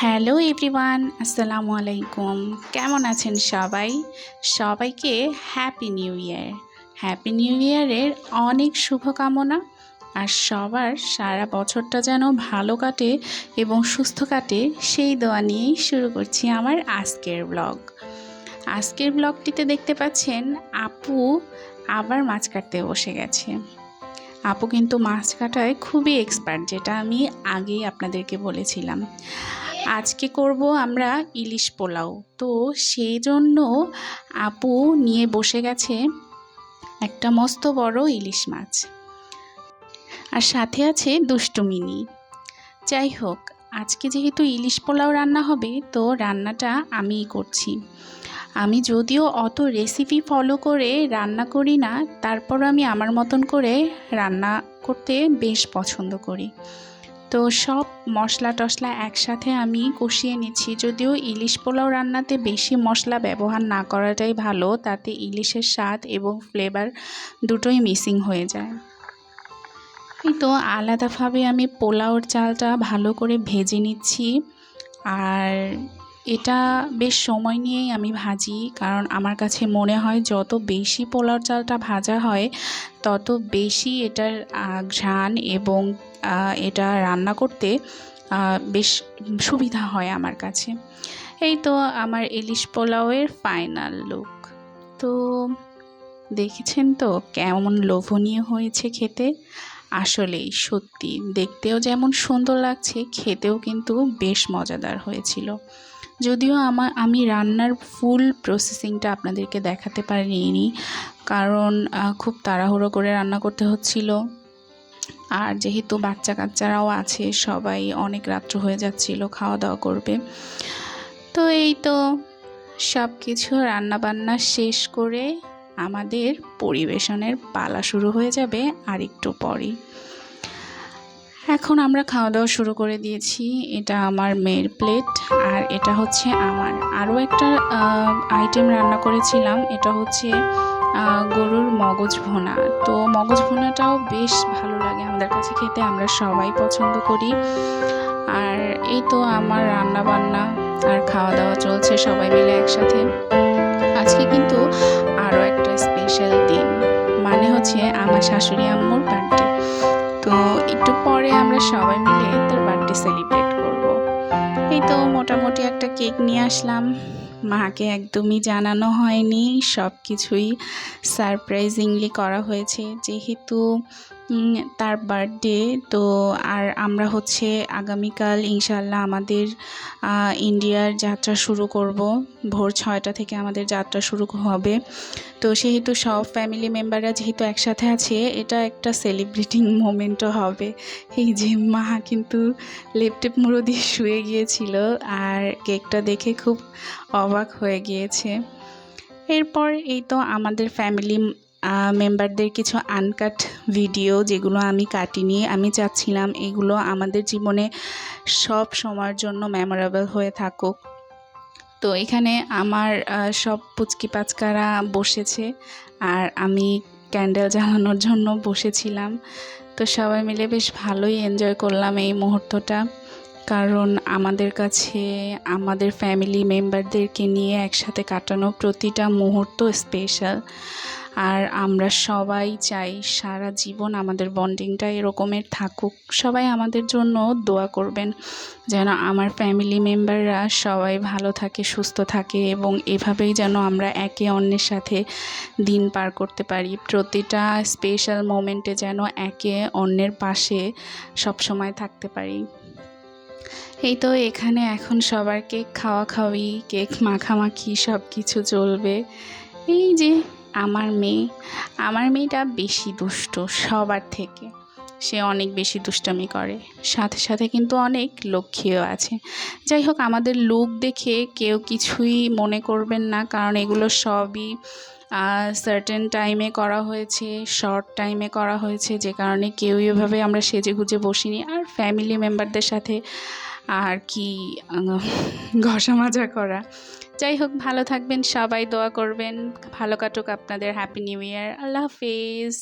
Hello everyone, আসসালামু আলাইকুম। কেমন আছেন সবাই? সবাইকে happy new year. Happy new ইয়ারের অনেক শুভকামনা। আর সবার সারা বছরটা যেন ভালো কাটে এবং সুস্থ কাটে, সেই দোয়া নিয়েই শুরু করছি আমার আজকের ব্লগ। আজকের ব্লগটিতে দেখতে পাচ্ছেন আপু আবার মাছ কাটতে বসে গেছে। আপু কিন্তু মাছ কাটায় খুবই এক্সপার্ট, যেটা আমি আগেই আপনাদেরকে বলেছিলাম। আজকে করব আমরা ইলিশ পোলাও, তো সেই জন্য আপু নিয়ে বসে গেছে একটা মস্ত বড় ইলিশ মাছ, আর সাথে আছে দুষ্টু মিনি। যাই হোক, আজকে যেহেতু ইলিশ পোলাও রান্না হবে, তো রান্নাটা আমিই করছি। আমি যদিও অত রেসিপি ফলো করে রান্না করি না, তারপর আমি আমার মতন করে রান্না করতে বেশ পছন্দ করি। তো সব মশলা টশলা একসাথে আমি কষিয়ে নিচ্ছি। যদিও ইলিশ পোলাও রান্নাতে বেশি মশলা ব্যবহার না করাটাই ভালো, তাতে ইলিশের স্বাদ এবং ফ্লেভার দুটোই মিসিং হয়ে যায়। তো আলাদাভাবে আমি পোলাওর চালটা ভালো করে ভেজে নিচ্ছি, আর এটা বেশ সময় নিয়েই আমি ভাজি, কারণ আমার কাছে মনে হয় যত বেশি পোলাওর চালটা ভাজা হয় তত বেশি এটার ঘ্রাণ এবং এটা রান্না করতে বেশ সুবিধা হয় আমার কাছে। এই তো আমার ইলিশ পোলাওয়ের ফাইনাল লুক। তো দেখেছেন তো কেমন লোভনীয় হয়েছে খেতে। আসলেই সত্যি দেখতেও যেমন সুন্দর লাগছে, খেতেও কিন্তু বেশ মজাদার হয়েছিল। যদিও আমি রান্নার ফুল প্রসেসিংটা আপনাদেরকে দেখাতে পারিনি, কারণ খুব তাড়াহুড়ো করে রান্না করতে হচ্ছিল। আর যেহেতু বাচ্চা কাচ্চারাও আছে, সবাই অনেক রাত্র হয়ে যাচ্ছিল, খাওয়া দাওয়া করবে। তো এই তো সব কিছু রান্নাবান্না শেষ করে আমাদের পরিবেশনের পালা শুরু হয়ে যাবে আর একটু পরেই। এখন আমরা খাওয়া দাওয়া শুরু করে দিয়েছি। এটা আমার মেয়ের প্লেট, আর এটা হচ্ছে আমার আরও একটা আইটেম রান্না করেছিলাম। এটা হচ্ছে গরুর মগজ ভুনা। তো মগজ ভুনাটাও বেশ ভালো লাগে আমাদের কাছে খেতে, আমরা সবাই পছন্দ করি। আর এই তো আমার রান্না বান্না আর খাওয়া দাওয়া চলছে সবাই মিলে একসাথে। আজকে কিন্তু আরও একটা স্পেশাল দিন, মানে হচ্ছে আমার শাশুড়ি আম্মুর বার্থডে। তো একটু পরে আমরা সবাই মিলে তার বার্থডে সেলিব্রেট করব। এই তো মোটামুটি একটা কেক নিয়ে আসলাম। মাকে একদমই জানানো হয়নি, সব কিছুই সারপ্রাইজিংলি করা হয়েছে, যেহেতু তার বার্থডে। তো আর আমরা হচ্ছে আগামীকাল ইনশাল্লাহ আমাদের ইন্ডিয়ার যাত্রা শুরু করব। ভোর 6টা থেকে আমাদের যাত্রা শুরু হবে। তো সেহেতু সব ফ্যামিলি মেম্বাররা যেহেতু একসাথে আছে, এটা একটা সেলিব্রেটিং মোমেন্টও হবে। এই যে মা কিন্তু লেপটেপ মুড়ো দিয়ে শুয়ে গিয়েছিল, আর কেকটা দেখে খুব অবাক হয়ে গিয়েছে। এরপর এই তো আমাদের ফ্যামিলি মেম্বারদের কিছু আনকাট ভিডিও, যেগুলো আমি কাটিনি। আমি চাচ্ছিলাম এগুলো আমাদের জীবনে সব সময়ের জন্য মেমোরেবল হয়ে থাকুক। তো এখানে আমার সব পুচকি পাচকারা বসেছে, আর আমি ক্যান্ডেল জ্বালানোর জন্য বসেছিলাম। তো সবাই মিলে বেশ ভালোই এনজয় করলাম এই মুহূর্তটা, কারণ আমাদের কাছে আমাদের ফ্যামিলি মেম্বারদেরকে নিয়ে একসাথে কাটানো প্রতিটা মুহূর্ত স্পেশাল। আর আমরা সবাই চাই সারা জীবন আমাদের বন্ডিংটা এরকমের থাকুক। সবাই আমাদের জন্য দোয়া করবেন যেন আমার ফ্যামিলি মেম্বাররা সবাই ভালো থাকে, সুস্থ থাকে, এবং এভাবেই যেন আমরা একে অন্যের সাথে দিন পার করতে পারি। প্রতিটা স্পেশাল মোমেন্টে যেন একে অন্যের পাশে সবসময় থাকতে পারি। এই তো এখানে এখন সবার কেক খাওয়াখাওয়ি, কেক মাখামাখি সব কিছু চলবে। এই যে আমার মেয়েটা বেশি দুষ্ট সবার থেকে, সে অনেক বেশি দুষ্টামি করে, সাথে সাথে কিন্তু অনেক লক্ষ্মীও আছে। যাই হোক, আমাদের লুক দেখে কেউ কিছুই মনে করবেন না, কারণ এগুলো সবই সার্টেন টাইমে করা হয়েছে, শর্ট টাইমে করা হয়েছে, যে কারণে কেউই এভাবে আমরা সেজে গুজে বসিনি। আর ফ্যামিলি মেম্বারদের সাথে আর কি ঘষা মাজা করা। যাই হোক, ভালো থাকবেন সবাই, দোয়া করবেন, ভালো কাটুক আপনাদের। হ্যাপি নিউ ইয়ার, আল্লাহ হাফেজ।